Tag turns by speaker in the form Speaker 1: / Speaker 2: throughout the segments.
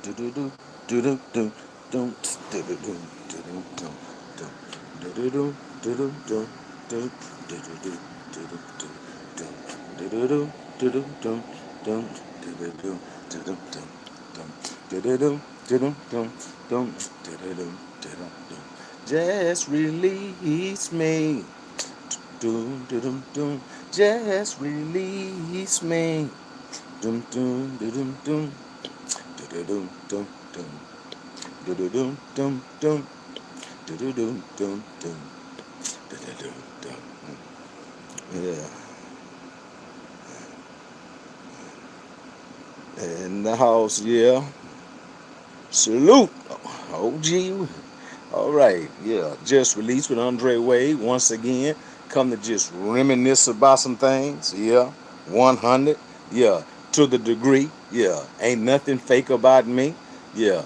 Speaker 1: Just release me. Doom, doom, doom. Just release me. Doom, doom, doom, doom. Doom, doom, doom. Doom, doom, doom, doom. Doom, doom, doom, doom. Doom, doom. Yeah. In the house, yeah. Salute. OG. All right, yeah. Just released with Andre Wade once again. Come to just reminisce about some things. Yeah. 100. Yeah. To the degree. Yeah. Ain't nothing fake about me. Yeah.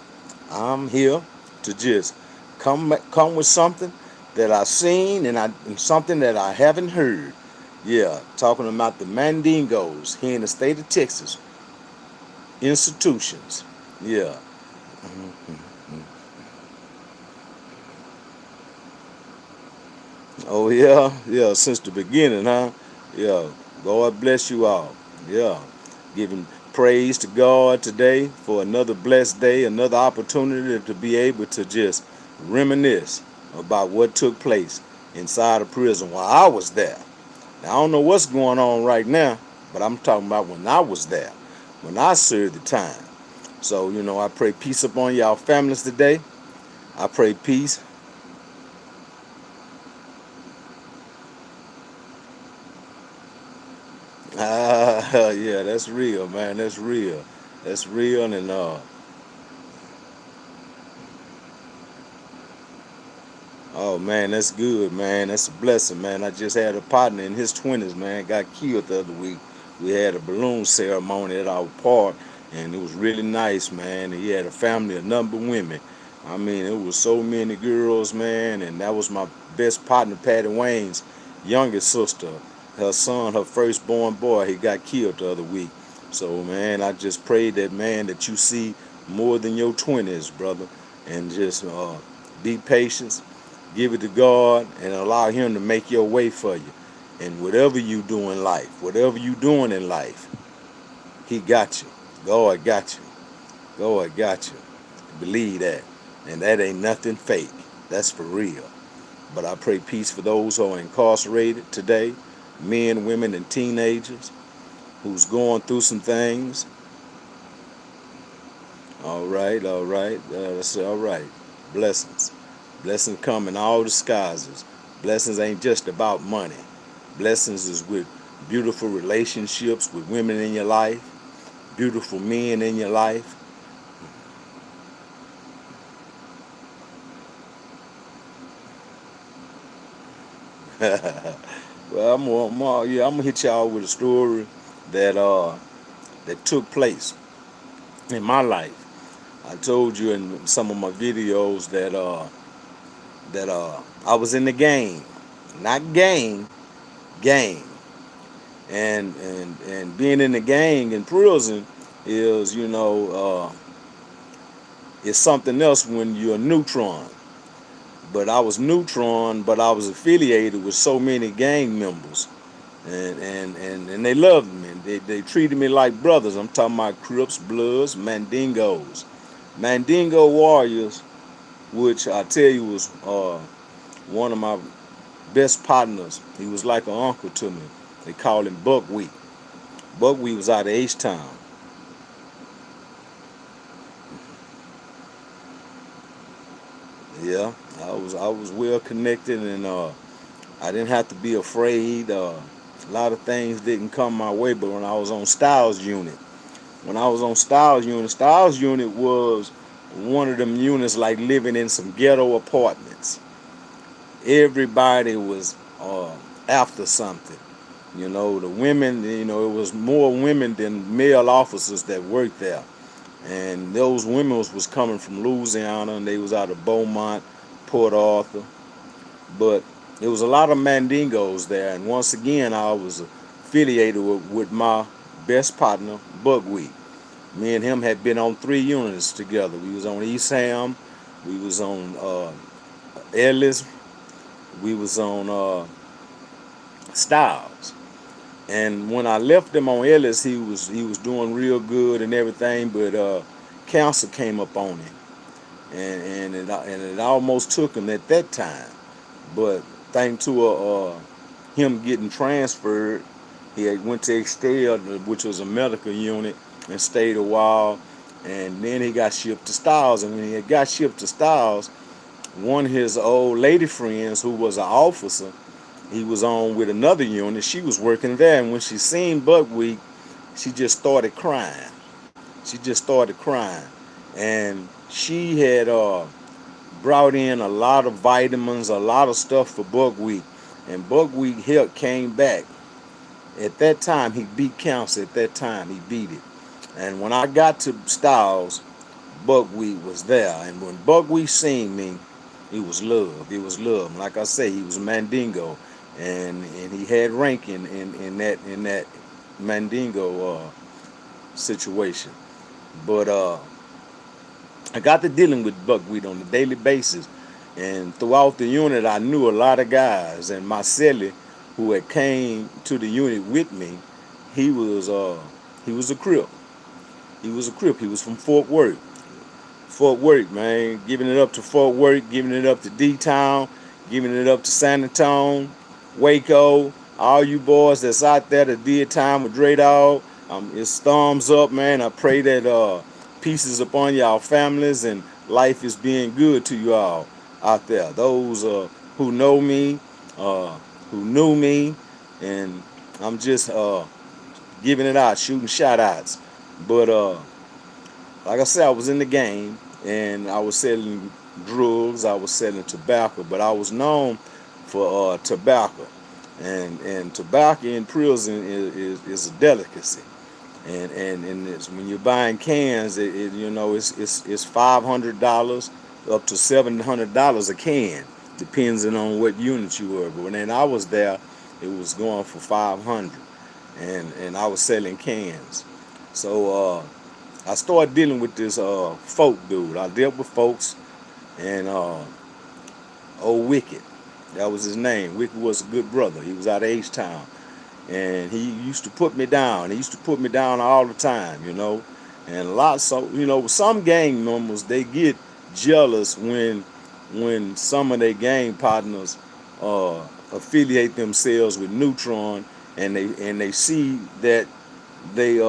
Speaker 1: I'm here to just come with something that I seen and something that I haven't heard. Yeah. Talking about the Mandingos here in the state of Texas. Institutions. Yeah. Oh yeah, yeah, since the beginning, huh? Yeah. Lord bless you all. Yeah. Giving praise to God today for another blessed day, another opportunity to be able to just reminisce about what took place inside of prison while I was there. Now I don't know what's going on right now, but I'm talking about when I was there, when I served the time. So, I pray peace upon y'all families today. I pray peace. Yeah, that's real, man. That's real. That's real, and oh man, that's good, man. That's a blessing, man. I just had a partner in his 20s, man, got killed the other week. We had a balloon ceremony at our park, and it was really nice, man. He had a family, a number of women. I mean, it was so many girls, man, and that was my best partner, Patty Wayne's youngest sister. Her son, her firstborn boy, he got killed the other week. So, man, I just pray that, man, that you see more than your 20s, brother, and just be patient, give it to God, and allow Him to make your way for you. And whatever you do in life, whatever you doing in life, He got you. God got you. God got you. Believe that. And that ain't nothing fake. That's for real. But I pray peace for those who are incarcerated today, men, women, and teenagers who's going through some things. All right, all right. That's all right. Blessings. Blessings come in all disguises. Blessings ain't just about money. Blessings is with beautiful relationships with women in your life, beautiful men in your life. Well, I'm gonna hit y'all with a story that that took place in my life. I told you in some of my videos that I was in the game, not game, and being in the gang in prison is is something else when you're a neutron. But I was neutron, but I was affiliated with so many gang members, and they loved me. They treated me like brothers. I'm talking about Crips, Bloods, Mandingos, Mandingo Warriors, which I tell you was one of my best partners. He was like an uncle to me. They called him Buckwheat. Buckwheat was out of H-Town. Yeah, I was well connected, and I didn't have to be afraid. A lot of things didn't come my way, but when I was on Styles Unit was one of them units like living in some ghetto apartments. Everybody was after something. The women, it was more women than male officers that worked there. And those women was coming from Louisiana, and they was out of Beaumont, Port Arthur. But there was a lot of Mandingos there, and once again, I was affiliated with my best partner, Buckwheat. Me and him had been on 3 units together. We was on East Ham, we was on Ellis, we was on Styles. And when I left him on Ellis, he was doing real good and everything, but cancer came up on him, and it almost took him at that time. But thanks to him getting transferred, he had went to Excel, which was a medical unit, and stayed a while. And then he got shipped to Styles. And when he had got shipped to Styles, one of his old lady friends, who was an officer, he was on with another unit. She was working there, and when she seen Buckwheat, she just started crying. She just started crying, and she had brought in a lot of vitamins, a lot of stuff for Buckwheat, and Buckwheat health came back. At that time, he beat cancer. At that time, he beat it. And when I got to Styles, Buckwheat was there, and when Buckwheat seen me, it was love. It was love. Like I say, he was a Mandingo, and he had rank in that Mandingo situation. But I got to dealing with Buckwheat on a daily basis, and throughout the unit, I knew a lot of guys. And my celly, who had came to the unit with me, he was he was a Crip. He was a Crip. He was from Fort Worth. Fort Worth, man, giving it up to Fort Worth, giving it up to D-Town, giving it up to San Antonio, Waco, all you boys that's out there that did time with Dre Dog. It's thumbs up, man. I pray that peace is upon y'all families and life is being good to you all out there. Those who know me, who knew me, and I'm just giving it out, shooting shout outs. But like I said, I was in the game and I was selling drugs, I was selling tobacco, but I was known for tobacco. And tobacco in prison is a delicacy. And it's, when you're buying cans, it's $500 up to $700 a can, depending on what unit you were. But when I was there, it was going for 500, and I was selling cans. So I started dealing with this folk dude. I dealt with folks, and old Wicked, that was his name. Wicked was a good brother. He was out of H-Town, and he used to put me down. He used to put me down all the time. And some gang members, they get jealous when some of their gang partners affiliate themselves with Neutron, and they see that they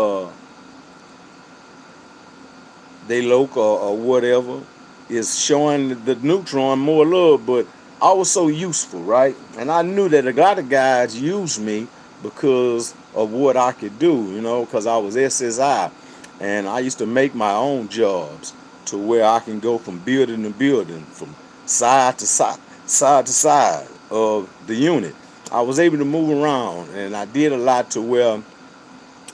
Speaker 1: local or whatever is showing the Neutron more love. But I was so useful, right? And I knew that a lot of guys used me because of what I could do, because I was SSI. And I used to make my own jobs to where I can go from building to building, from side to side of the unit. I was able to move around, and I did a lot to where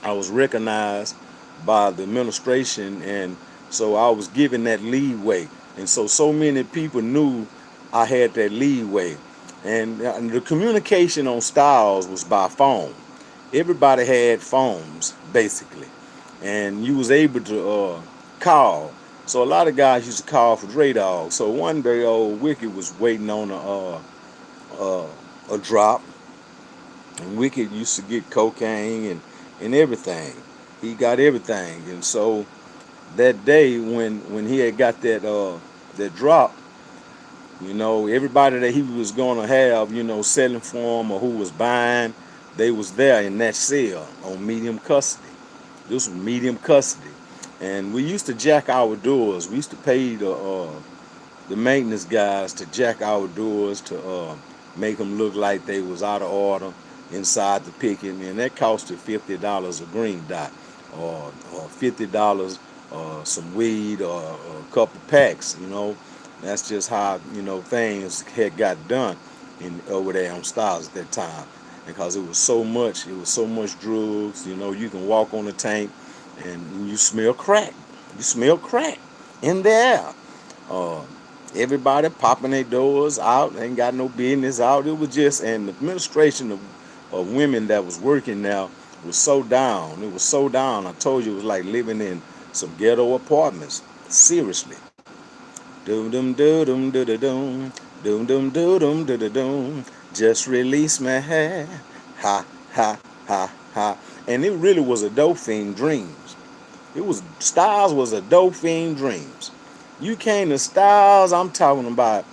Speaker 1: I was recognized by the administration, and so I was given that leeway. And so many people knew I had that leeway. And the communication on Styles was by phone. Everybody had phones, basically. And you was able to call. So a lot of guys used to call for Dre Dog. So one day, old Wicked was waiting on a drop. And Wicked used to get cocaine and everything. He got everything. And so that day when he had got that drop, everybody that he was gonna have, selling for him or who was buying, they was there in that cell on medium custody. This was medium custody. And we used to jack our doors. We used to pay the maintenance guys to jack our doors to make them look like they was out of order inside the picket, and that costed $50 a green dot, or $50 some weed, or a couple packs. That's just how things had got done over there on Styles at that time, because it was so much drugs. You can walk on the tank and you smell crack. You smell crack in the air. Everybody popping their doors out, ain't got no business out. It was just, and the administration of women that was working now was so down. It was so down. I told you it was like living in some ghetto apartments. Seriously. Doom dum doo dum doo doo dum. Doom dum doo dum doo doo dum. Just release my hair. Ha ha ha ha. And it really was a dope fiend dreams. It was Styles was a dope fiend dreams. You came to Styles, I'm talking about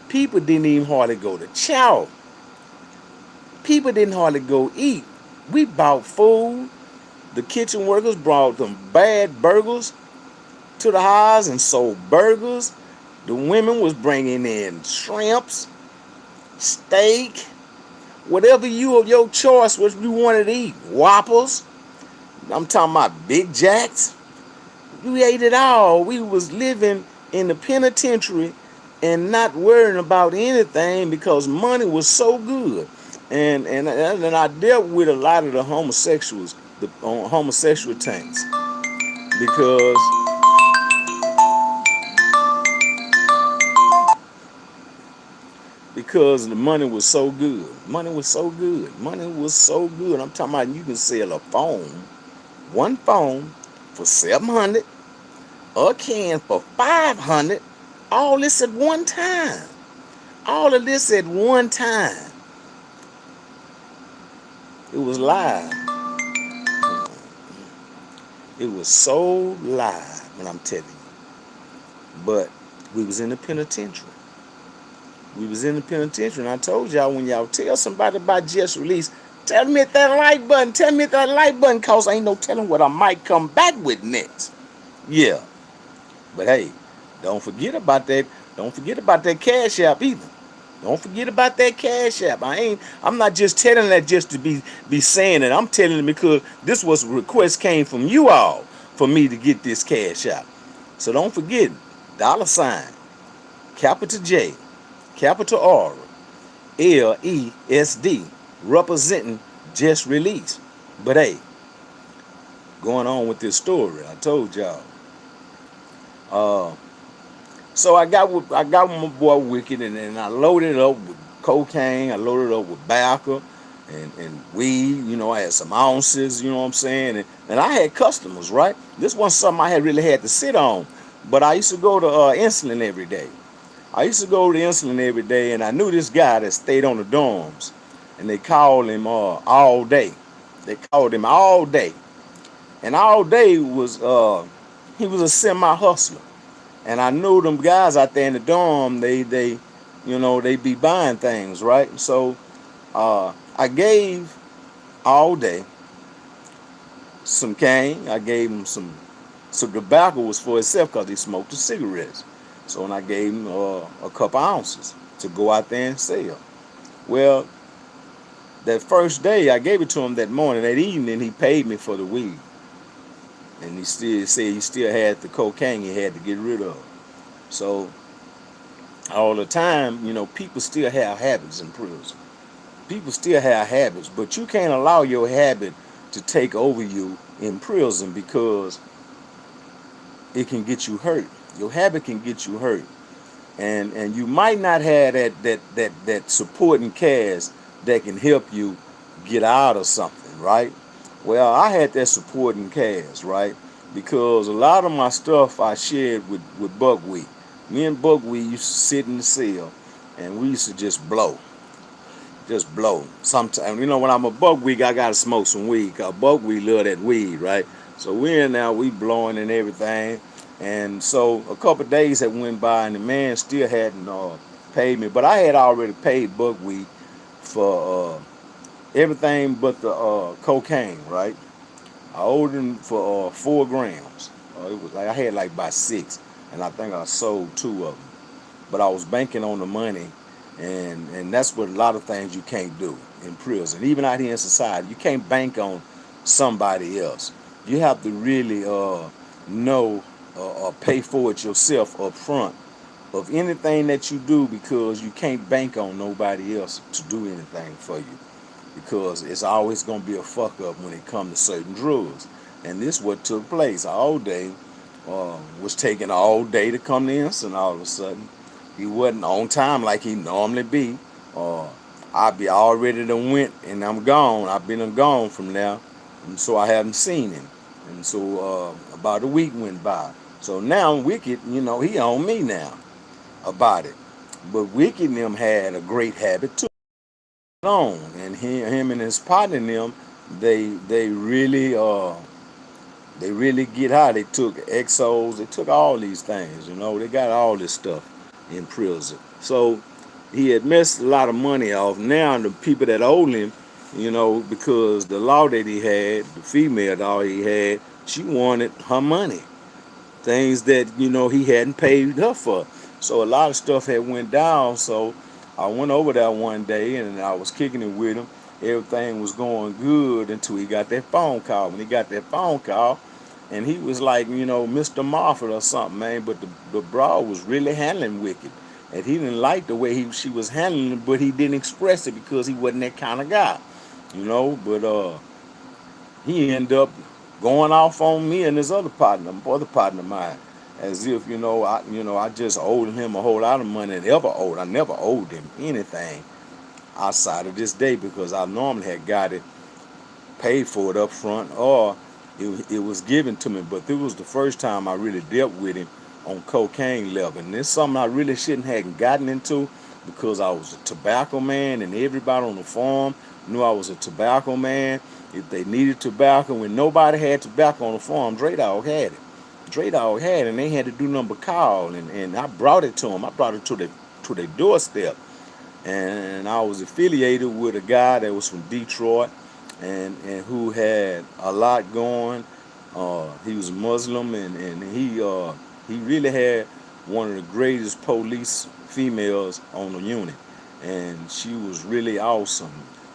Speaker 1: people didn't even hardly go to chow. People didn't hardly go eat. We bought food. The kitchen workers brought them bad burgers to the house and sold burgers. The women was bringing in shrimps, steak, whatever your choice was you wanted to eat. Whoppers. I'm talking about Big Jacks. We ate it all. We was living in the penitentiary and not worrying about anything because money was so good. And I dealt with a lot of the homosexuals, the homosexual tanks, because the money was so good. Money was so good. Money was so good. I'm talking about you can sell a phone, one phone for 700, a can for 500, all this at one time. All of this at one time. It was live. It was so live when I'm telling you. But we was in the penitentiary. We was in the penitentiary, and I told y'all when y'all tell somebody about just release, tell me at that like button. Tell me at that like button, cause ain't no telling what I might come back with next. Yeah. But hey, don't forget about that. Don't forget about that cash app either. Don't forget about that cash app. I'm not just telling that just to be saying it. I'm telling it because this was a request came from you all for me to get this cash app. So don't forget, $, capital J, capital R, LESD, representing just release. But hey, going on with this story, I told y'all. So I got my boy Wicked, and I loaded it up with cocaine. I loaded it up with tobacco and weed. I had some ounces. You know what I'm saying? And I had customers, right? This wasn't something I had really had to sit on, but I used to go to Insulin every day. I used to go to Insulin every day, and I knew this guy that stayed on the dorms, and they called him all day. They called him all day, and all day was he was a semi hustler. And I knew them guys out there in the dorm, they be buying things, right? So I gave all day some cane. I gave him some tobacco was for itself because he smoked the cigarettes. So when I gave him a couple ounces to go out there and sell. Well, that first day I gave it to him that morning. That evening he paid me for the weed. And he still said he still had the cocaine he had to get rid of. So all the time, people still have habits in prison. People still have habits, but you can't allow your habit to take over you in prison because it can get you hurt. Your habit can get you hurt. And you might not have that supporting cast that can help you get out of something, right? Well, I had that supporting cast, right? Because a lot of my stuff I shared with Buckwheat. Me and Buckwheat used to sit in the cell, and we used to just blow. Just blow. Sometimes, when I'm a Buckwheat, I gotta smoke some weed. Cause Buckwheat love that weed, right? So we in now, we blowing and everything. And so a couple of days had went by, and the man still hadn't paid me. But I had already paid Buckwheat for everything but the cocaine, right? I owed him for 4 grams. It was like I had like about 6, and I think I sold 2 of them. But I was banking on the money, and that's what a lot of things you can't do in prison. Even out here in society, you can't bank on somebody else. You have to really know or pay for it yourself up front of anything that you do, because you can't bank on nobody else to do anything for you, because it's always going to be a fuck up when it comes to certain drugs. And this what took place. All day was taking all day to come to Instant. All of a sudden, he wasn't on time like he normally be. I'd be already done went and I'm gone. I've been gone from now, and so I haven't seen him. And so about a week went by. So now Wicked, he on me now about it. But Wicked and them had a great habit too. On and him and his partner and them, they really they really get high. They took exos, they took all these things, they got all this stuff in prison. So he had messed a lot of money off. Now the people that owed him, because the law that he had, the female law he had, she wanted her money, things that he hadn't paid her for. So a lot of stuff had went down. So I went over there one day and I was kicking it with him. Everything was going good until he got that phone call. When he got that phone call, and he was like, Mr. Moffat or something, man. But the broad was really handling Wicked, and he didn't like the way she was handling it, but he didn't express it because he wasn't that kind of guy, But he ended up going off on me and his other partner of mine, as if I just owed him a whole lot of money. I never owed him anything outside of this day because I normally had got it paid for it up front or it was given to me. But this was the first time I really dealt with him on cocaine level, and it's something I really shouldn't have gotten into because I was a tobacco man and everybody on the farm knew I was a tobacco man. If they needed tobacco, when nobody had tobacco on the farm, Dre Dog had it. Dre Dog had it, and they had to do number call, and I brought it to them. I brought it to their doorstep, and I was affiliated with a guy that was from Detroit, and who had a lot going. He was Muslim, and he really had one of the greatest police females on the unit, and she was really awesome.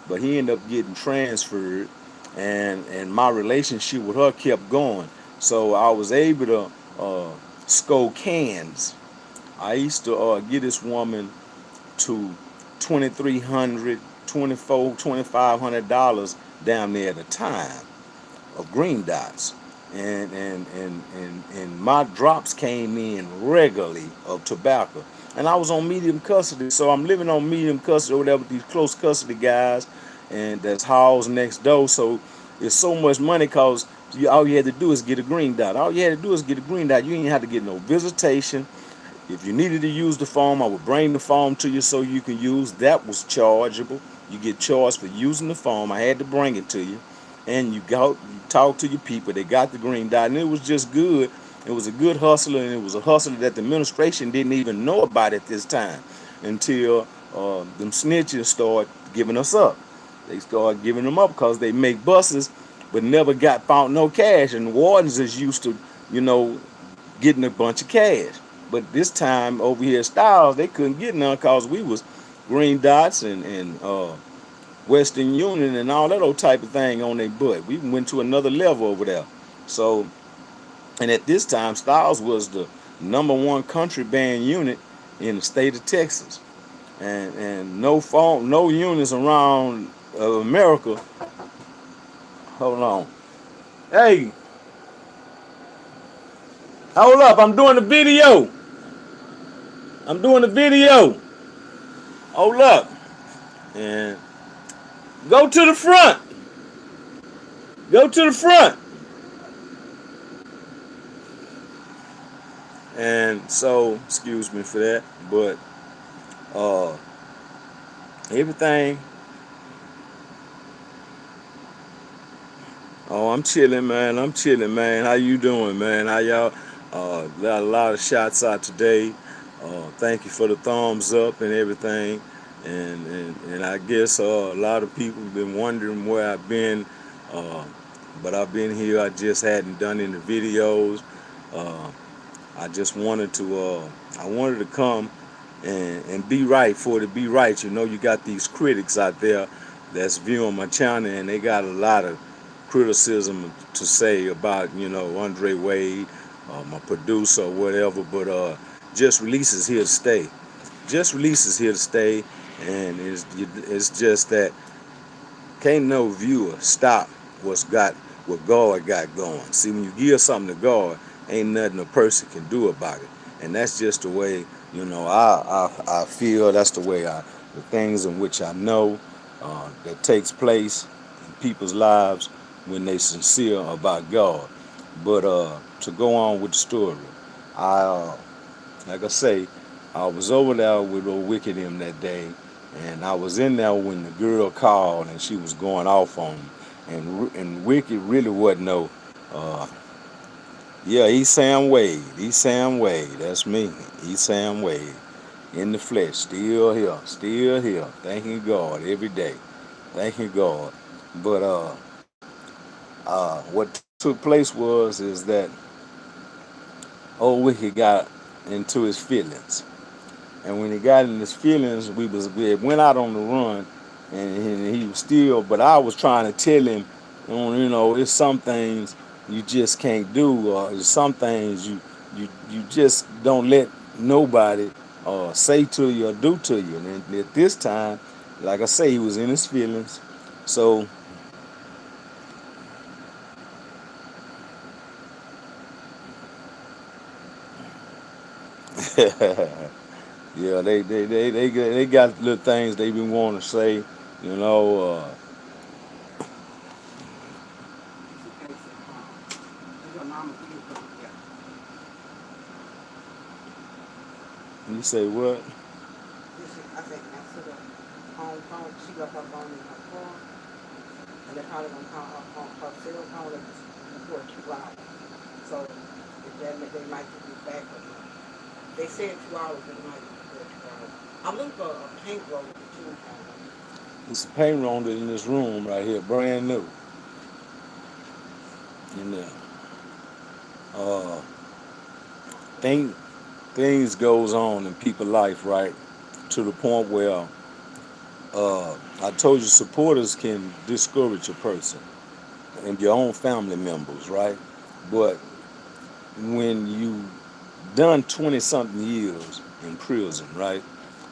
Speaker 1: But he ended up getting transferred, and my relationship with her kept going. So I was able to score cans. I used to get this woman to 2,300, 24, $2,500 down there at a time of green dots. And my drops came in regularly of tobacco. And I was on medium custody, so I'm living on medium custody or whatever with these close custody guys, and that's housed next door. So it's so much money because all you had to do is get a green dot. All you had to do is get a green dot. You didn't have to get no visitation. If you needed to use the phone, I would bring the phone to you so you can use. That was chargeable. You get charged for using the phone. I had to bring it to you. And you talk to your people. They got the green dot, and it was just good. It was a good hustler, and it was a hustler that the administration didn't even know about at this time until them snitches started giving us up. They started giving them up because they make buses, but never got found no cash. And wardens is used to, getting a bunch of cash. But this time over here at Styles, they couldn't get none because we was green dots and Western Union and all that old type of thing on their butt. We went to another level over there. So, and at this time, Styles was the number one country band unit in the state of Texas, and no units around America. Hold on, hey, hold up! I'm doing the video. I'm doing the video. Hold up, and go to the front. Go to the front. And so, excuse me for that, but uh, everything. Oh, I'm chilling, man. I'm chilling, man. How you doing, man? How y'all? Got a lot of shots out today. Thank you for the thumbs up and everything. And I guess a lot of people have been wondering where I've been, uh, but I've been here. I just hadn't done any videos. Uh, I just I wanted to come and be right for it to be right. You got these critics out there that's viewing my channel, and they got a lot of criticism to say about, Andre Wade, my producer or whatever, but Just Release is here to stay. Just Release is here to stay, and it's just that can't no viewer stop what God got going. See, when you give something to God, ain't nothing a person can do about it, and that's just the way I feel. That's the way the things in which I know that takes place in people's lives when they sincere about God. But to go on with the story, I like I say, I was over there with old Wicked him that day, and I was in there when the girl called and she was going off on him, and Wicked really wasn't no. Uh, yeah, he's Sam Wade. He's Sam Wade. That's me. He's Sam Wade in the flesh, still here, still here. Thanking God every day. Thanking God. But what took place is that old Wicked got into his feelings. And when he got in his feelings, we had went out on the run, and he was still. But I was trying to tell him, it's some things you just can't do, or there's some things you just don't let nobody say to you or do to you. And at this time, like I say, he was in his feelings, so. Yeah, they got little things they been wanting to say, you know. You say what? It's a paint roller in this room right here, brand new. In there. Uh, thing, things goes on in people's life, right? To the point where I told you supporters can discourage a person and your own family members, right? But when you done 20 something years in prison, right?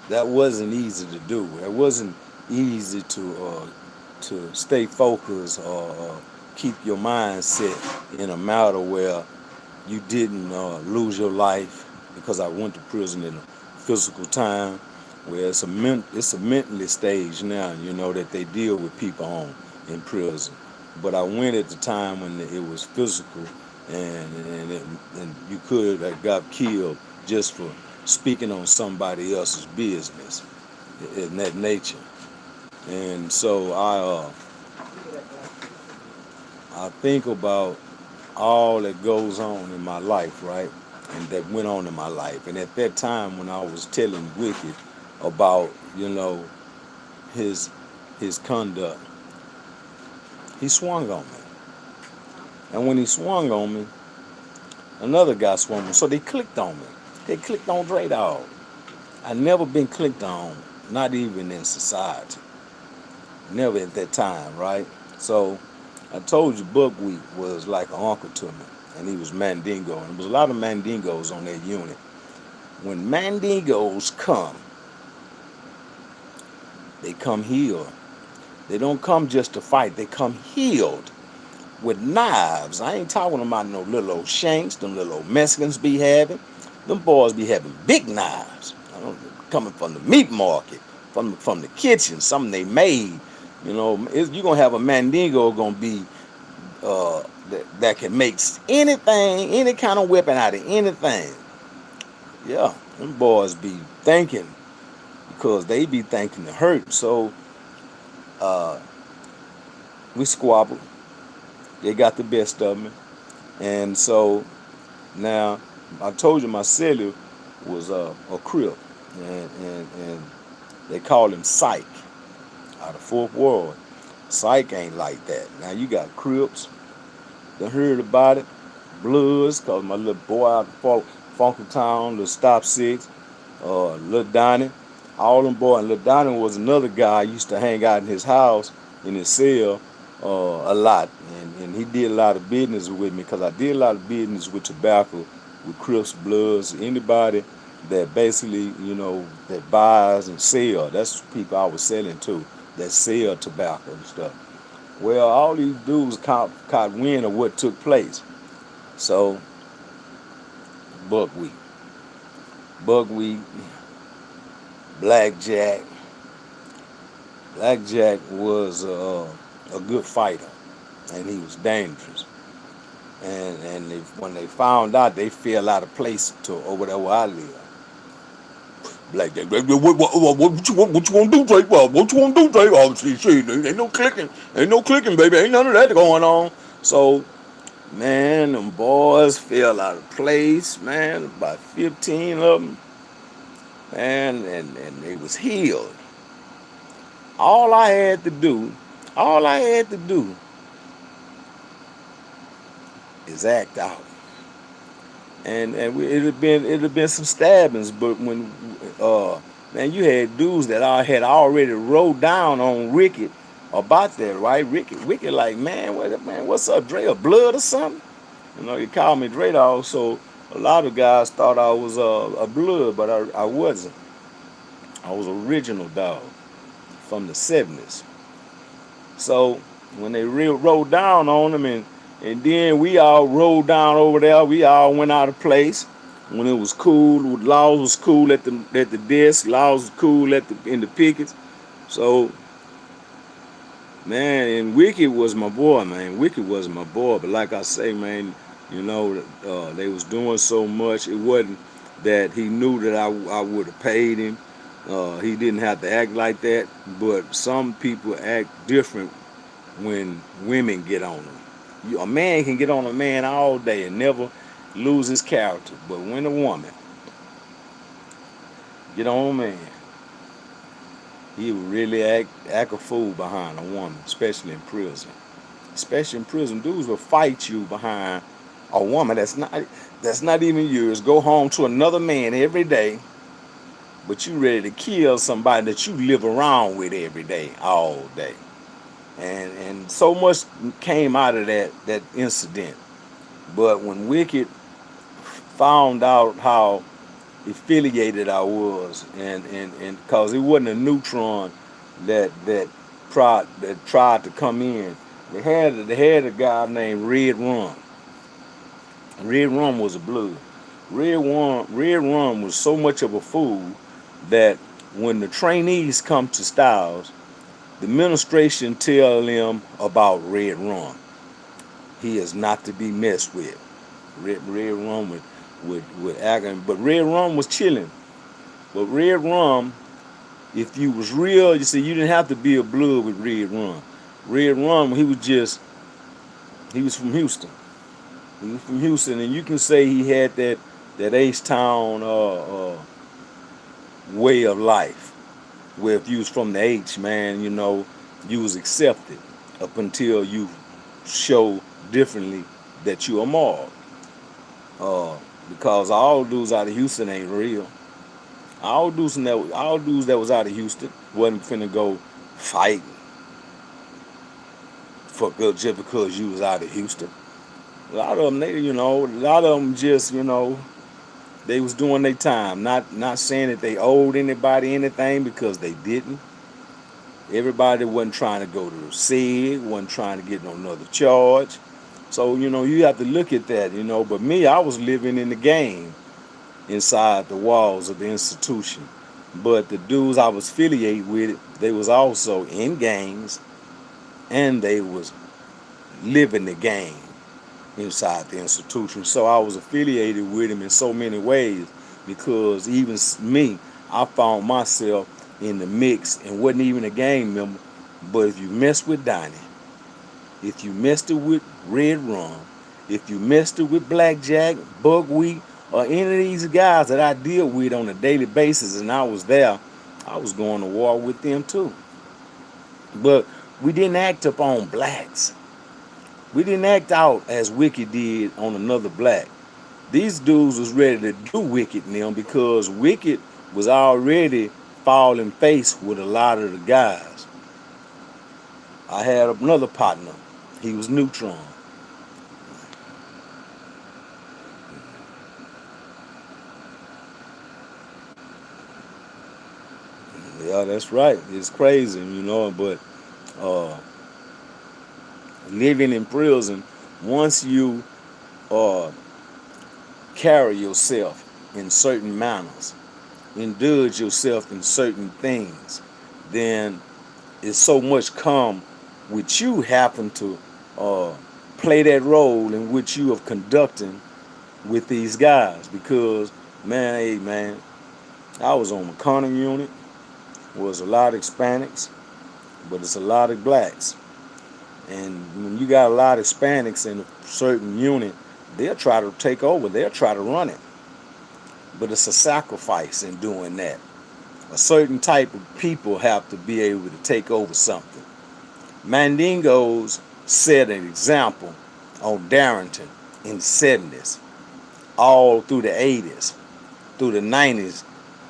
Speaker 1: That wasn't easy to do. It wasn't easy to stay focused or keep your mind set in a matter where you didn't lose your life, because I went to prison in a physical time where it's a mentally stage now, that they deal with people on in prison. But I went at the time when it was physical, and you could have got killed just for speaking on somebody else's business in that nature. And so I think about all that goes on in my life, right? And that went on in my life. And at that time when I was telling Wicked about, his his conduct, he swung on me. And when he swung on me, another guy swung me. So they clicked on me. They clicked on Dre Dog. I never been clicked on, not even in society. Never at that time, right? So I told you Buckwheat was like an uncle to me, and he was Mandingo, and there was a lot of Mandingos on that unit. When Mandingos come, they come healed. They don't come just to fight. They come healed with knives. I ain't talking about no little old shanks, them little old Mexicans be having. Them boys be having big knives. Coming from the meat market, from the kitchen, something they made. You're gonna have a Mandingo gonna be that can make anything, any kind of weapon out of anything. Yeah, them boys be thinking, because they be thinking to hurt. So uh, we squabbled. They got the best of me, and so now I told you my cellular was a crip, and they call him Psych out of Fourth Ward. Psych ain't like that. Now you got Crips, they heard about it, Bloods, cause my little boy out of Funky Town, little Stop Six, Lil Donnie, all them boys. And Lil Donnie was another guy I used to hang out in his house, in his cell, a lot. And he did a lot of business with me, because I did a lot of business with tobacco, with Crips, Bloods, anybody that basically, that buys and sell. That's people I was selling to, that sell tobacco and stuff. Well, all these dudes caught wind of what took place. So, buckwheat, buckwheat, blackjack. Blackjack was a good fighter, and he was dangerous. and when they found out, they fell out of place to over there where I live. Like that. What you want? What you want to do, Drake? What you want to do, Drake? Oh, see, ain't no clicking, baby. Ain't none of that going on. So, man, them boys fell out of place, man. About 15 of them, man, and they was healed. All I had to do, all I had to do, is act out. It'd have been some stabbings, but when man, you had dudes that I had already wrote down on Ricky about that, right? Ricky, like, man, what's up, Dre? A blood or something? He called me Dre Dog, so a lot of guys thought I was a blood, but I wasn't. I was original dog from the '70s. So when they rolled down on him, and then we all rolled down over there, we all went out of place. When it was cool, Laws was cool at the desk, Laws was cool in the pickets. So, man, and Wicked was my boy, man. Wicked was my boy. But like I say, man, they was doing so much. It wasn't that he knew that I would have paid him. He didn't have to act like that. But some people act different when women get on them. A man can get on a man all day and never lose his character. But when a woman get on a man, he would really act a fool behind a woman, especially in prison. Especially in prison, dudes will fight you behind a woman that's not even yours. Go home to another man every day, but you ready to kill somebody that you live around with every day, all day. And so much came out of that incident. But when Wicked found out how affiliated I was, and because it wasn't a neutron that tried to come in, they had a guy named Red Rum. Red Rum was a blood. Red Rum was so much of a fool that when the trainees come to Styles, the administration tell them about Red Rum. He is not to be messed with. Red Rum would act, but Red Rum was chilling. But Red Rum, if you was real, you see, you didn't have to be a blood with Red Rum. Red Rum, he was from Houston. He was from Houston, and you can say he had that H Town way of life, where if you was from the H, man, you was accepted up until you show differently that you are moral. Because all dudes out of Houston ain't real. All dudes that was out of Houston wasn't finna go fight for good just because you was out of Houston. A lot of them, they was doing their time. Not saying that they owed anybody anything because they didn't. Everybody wasn't trying to go to SIG, wasn't trying to get no another charge. So, you have to look at that. But me, I was living in the game inside the walls of the institution. But the dudes I was affiliated with, they was also in gangs, and they was living the game inside the institution. So I was affiliated with him in so many ways because even me, I found myself in the mix and wasn't even a gang member. But if you mess with Donnie, if you messed it with Red Rum, if you messed it with Blackjack, Buckwheat, or any of these guys that I deal with on a daily basis and I was there, I was going to war with them too. But we didn't act upon blacks. We didn't act out as Wicked did on another black. These dudes was ready to do Wicked now because Wicked was already falling face with a lot of the guys. I had another partner. He was Neutron. Yeah, that's right. It's crazy, but uh, living in prison, once you uh, carry yourself in certain manners, indulge yourself in certain things, then it's so much come with you happen to uh, play that role in which you are conducting with these guys. Because, man, hey, man, I was on McConnell unit, was a lot of Hispanics, but it's a lot of blacks. And when you got a lot of Hispanics in a certain unit, they'll try to take over, they'll try to run it. But it's a sacrifice in doing that. A certain type of people have to be able to take over something. Mandingos set an example on Darrington in the 70s, all through the 80s, through the 90s.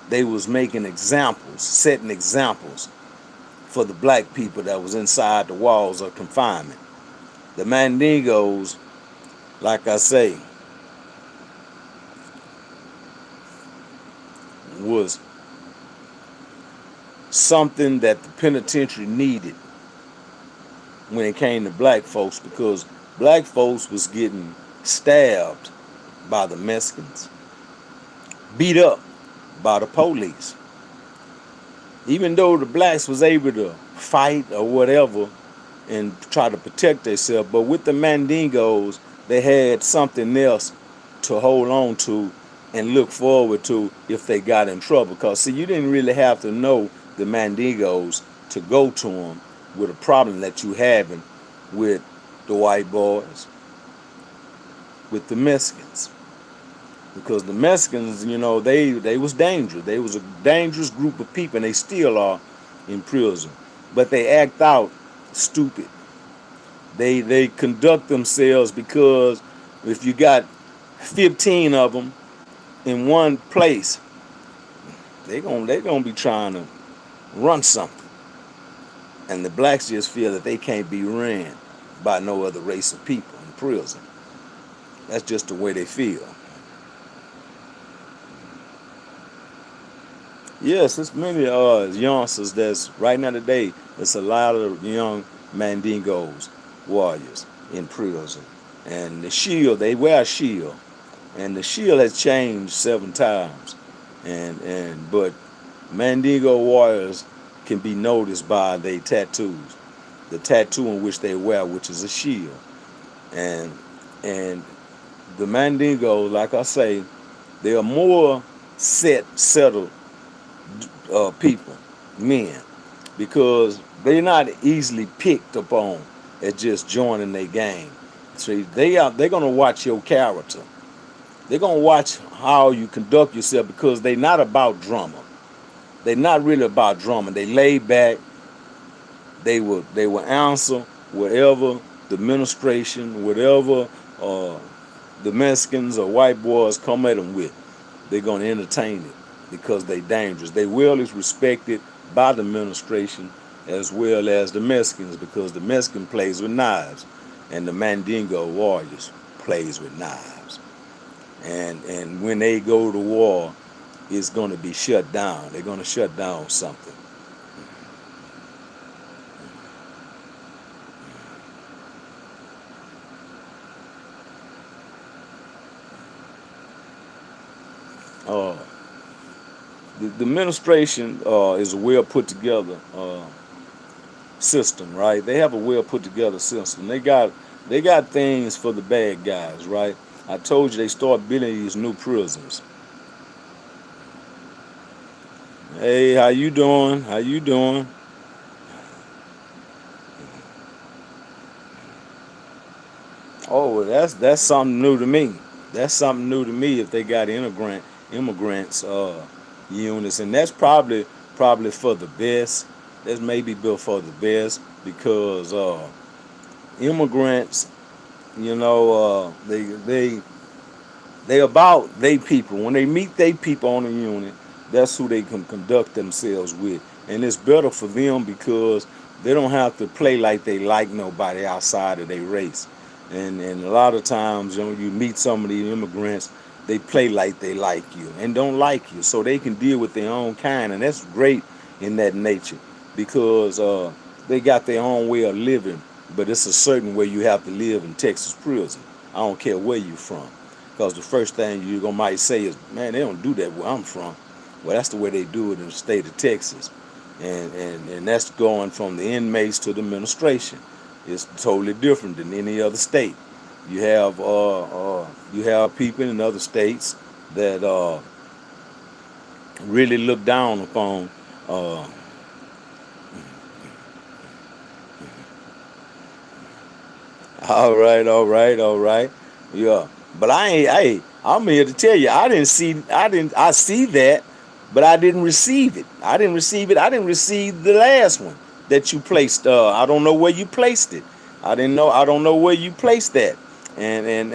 Speaker 1: They was making examples, setting examples for the black people that was inside the walls of confinement. The Mandingos, like I say, was something that the penitentiary needed when it came to black folks, because black folks was getting stabbed by the Mexicans, beat up by the police. Even though the blacks was able to fight or whatever and try to protect themselves, but with the Mandingos, they had something else to hold on to and look forward to if they got in trouble. Because, see, you didn't really have to know the Mandingos to go to them with a problem that you having with the white boys, with the Mexicans. Because the Mexicans, you know, they was dangerous. They was a dangerous group of people, and they still are in prison. But they act out stupid. They conduct themselves, because if you got 15 of them in one place, they gonna be trying to run something. And the blacks just feel that they can't be ran by no other race of people in prison. That's just the way they feel. Yes, there's many youngsters that's right now today. There's a lot of young Mandingos, warriors in prison, and the shield, they wear a shield, and the shield has changed 7 times, but Mandingo warriors can be noticed by their tattoos, the tattoo in which they wear, which is a shield, and the Mandingo, like I say, they are more settled people, men, because they're not easily picked upon at just joining their gang. So they're gonna watch your character. They're gonna watch how you conduct yourself, because they're not about drama. They're not really about drama. They lay back. They will answer whatever the administration, whatever the Mexicans or white boys come at them with. They're gonna entertain it, because they dangerous. They well is respected by the administration as well as the Mexicans, because the Mexican plays with knives and the Mandingo warriors plays with knives. And when they go to war, it's going to be shut down. They're going to shut down something. The administration is a well put together system, right? They have a well put together system. They got things for the bad guys, right? I told you they start building these new prisons. Hey, how you doing? How you doing? Oh, that's something new to me. That's something new to me. If they got immigrants units, and that's probably for the best. That's maybe built for the best, because immigrants, you know, they about they people. When they meet they people on the unit, that's who they can conduct themselves with, and it's better for them, because they don't have to play like they like nobody outside of their race. And a lot of times, you know, you meet some of these immigrants, they play like they like you and don't like you, so they can deal with their own kind, and that's great in that nature, because they got their own way of living. But it's a certain way you have to live in Texas prison. I don't care where you're from, because the first thing you might say is, man, they don't do that where I'm from. Well, that's the way they do it in the state of Texas, and that's going from the inmates to the administration. It's totally different than any other state. You have people in other states that really look down upon. Uh, all right, all right, all right. Yeah, but I ain't. I'm here to tell you. I didn't see. I didn't. I see that, but I didn't receive it. I didn't receive it. I didn't receive the last one that you placed. I don't know where you placed it. I didn't know. I don't know where you placed that. And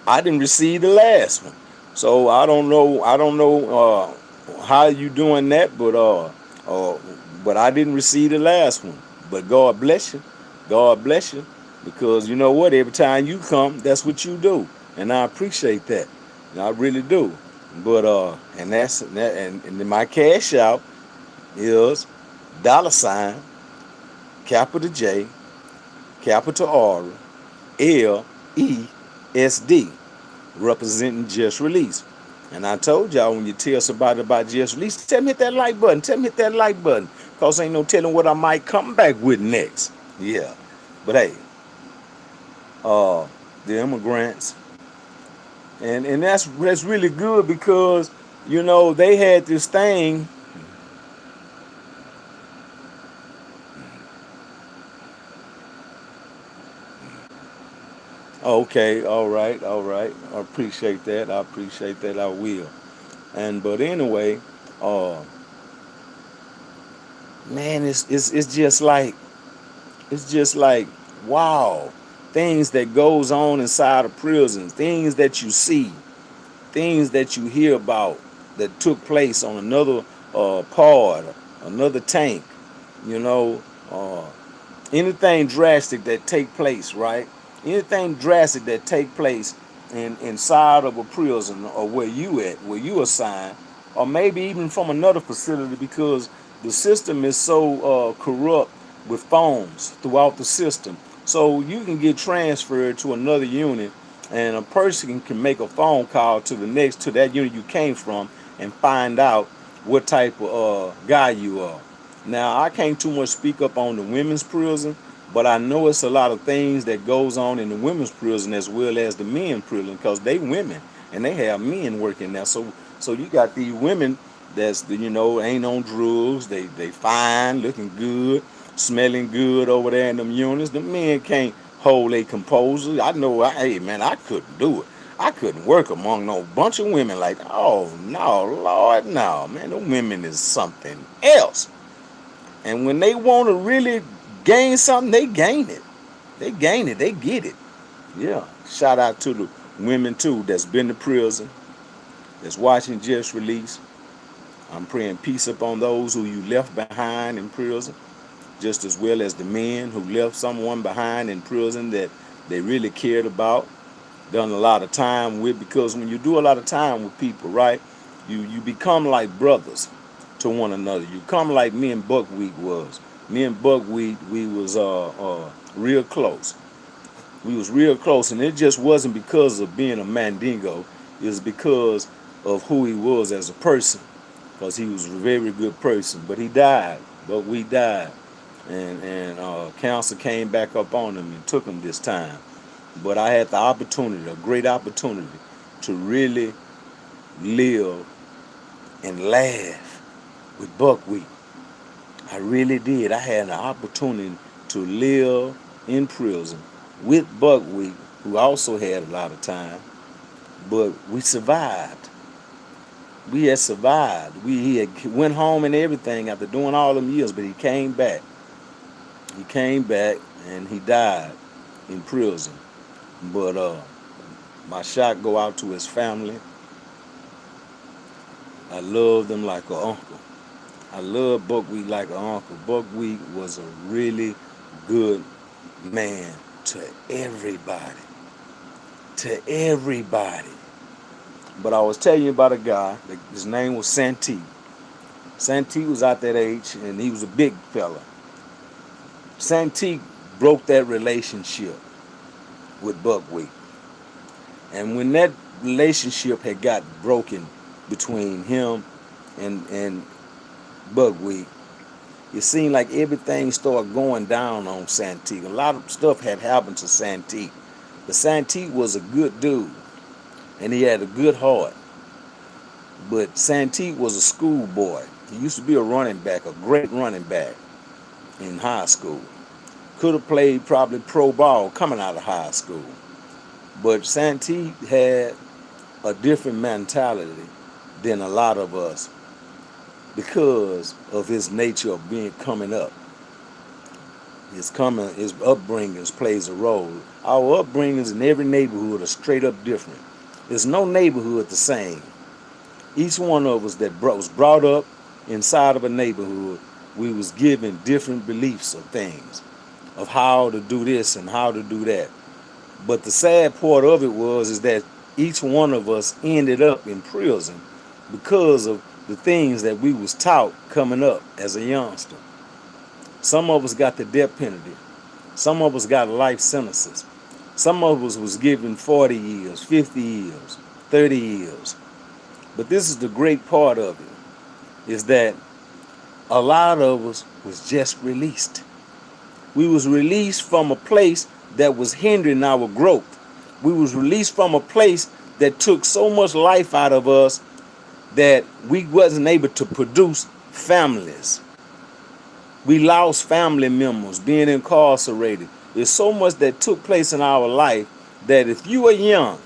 Speaker 1: I didn't receive the last one. So I don't know. I don't know how you doing that, uh, but I didn't receive the last one. But God bless you. God bless you. Because you know what? Every time you come, that's what you do, and I appreciate that. And I really do. But and that's that, and then my cash out is dollar sign capital J capital R LESD, representing Just Release. And I told y'all, when you tell somebody about Just Release, tell me hit that like button. Tell me hit that like button, cause ain't no telling what I might come back with next. Yeah, but hey, uh, the immigrants. And that's really good because they had this thing. Okay, all right, all right. I appreciate that. I appreciate that. I will. And but anyway, uh, man, it's just like wow, things that goes on inside of prisons, things that you see, things that you hear about that took place on another pod, another tank. You know, uh, anything drastic that take place, right? Anything drastic that take place inside of a prison or where you at, where you assigned, or maybe even from another facility because the system is so corrupt with phones throughout the system. So you can get transferred to another unit and a person can make a phone call to that unit you came from and find out what type of guy you are. Now I can't too much speak up on the women's prison, but I know it's a lot of things that goes on in the women's prison as well as the men's prison because they women and they have men working there. So you got these women that's ain't on drugs. They fine, looking good, smelling good over there in them units. The men can't hold a composure. I know. Hey man, I couldn't do it. I couldn't work among no bunch of women like. Oh no, Lord, no, man. The women is something else. And when they want to really gain something, they gain it. They gain it. They get it. Yeah. Shout out to the women too that's been to prison, that's watching Just Release. I'm praying peace upon those who you left behind in prison, just as well as the men who left someone behind in prison that they really cared about, done a lot of time with. Because when you do a lot of time with people, right, you become like brothers to one another. You come like me and Buckwheat was. Me and Buckwheat, we was real close. We was real close, and it just wasn't because of being a Mandingo. It was because of who he was as a person, because he was a very good person. But he died. Buckwheat died, and council came back up on him and took him this time. But I had the opportunity, a great opportunity, to really live and laugh with Buckwheat. I really did. I had an opportunity to live in prison with Buckwheat, who also had a lot of time, but we survived. We had survived. He had went home and everything after doing all them years, but he came back. He came back and he died in prison. But my shot go out to his family. I loved him like an uncle. I love Buckwheat like an uncle. Buckwheat was a really good man to everybody. To everybody. But I was telling you about a guy. His name was Santee. Santee was out that age, and he was a big fella. Santee broke that relationship with Buckwheat. And when that relationship had got broken between him and Buckwheat, it seemed like everything started going down on Santee. A lot of stuff had happened to Santee. But Santee was a good dude, and he had a good heart. But Santee was a schoolboy. He used to be a running back, a great running back in high school. Could have played probably pro ball coming out of high school. But Santee had a different mentality than a lot of us because of his nature of being coming up. His upbringings plays a role. Our upbringings in every neighborhood are straight up different. There's no neighborhood the same. Each one of us that was brought up inside of a neighborhood, we was given different beliefs of things, of how to do this and how to do that. But the sad part of it is that each one of us ended up in prison because of the things that we was taught coming up as a youngster. Some of us got the death penalty. Some of us got life sentences. Some of us was given 40 years, 50 years, 30 years. But this is the great part of it, is that a lot of us was just released. We was released from a place that was hindering our growth. We was released from a place that took so much life out of us that we wasn't able to produce families. We lost family members being incarcerated. There's so much that took place in our life that if you are young,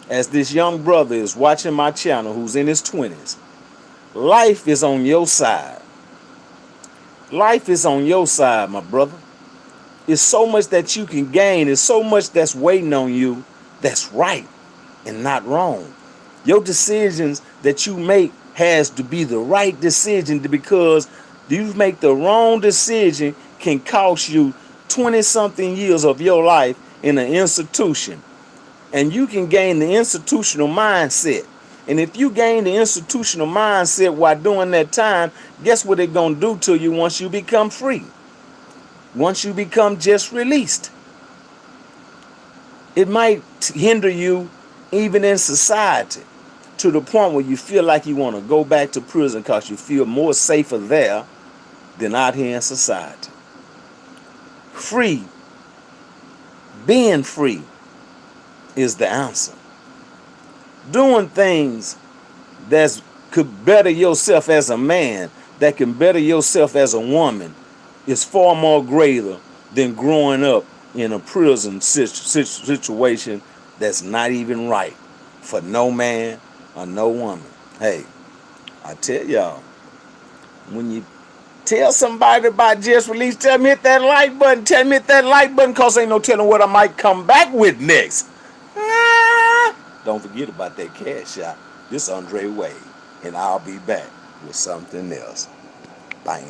Speaker 1: as this young brother is watching my channel who's in his 20s, life is on your side. Life is on your side, my brother. It's so much that you can gain. It's so much that's waiting on you that's right and not wrong. Your decisions that you make has to be the right decision, because you make the wrong decision can cost you 20-something years of your life in an institution. And you can gain the institutional mindset. And if you gain the institutional mindset while doing that time, guess what it's going to do to you once you become free? Once you become just released, it might hinder you even in society to the point where you feel like you want to go back to prison because you feel more safer there than out here in society. Free, being free is the answer. Doing things that could better yourself as a man, that can better yourself as a woman, is far more greater than growing up in a prison situation that's not even right for no man or no woman. Hey, I tell y'all, when you tell somebody about just release, tell them hit that like button. Tell them hit that like button, because ain't no telling what I might come back with next. Don't forget about that cash shot. This Andre Wade, and I'll be back with something else. Bam.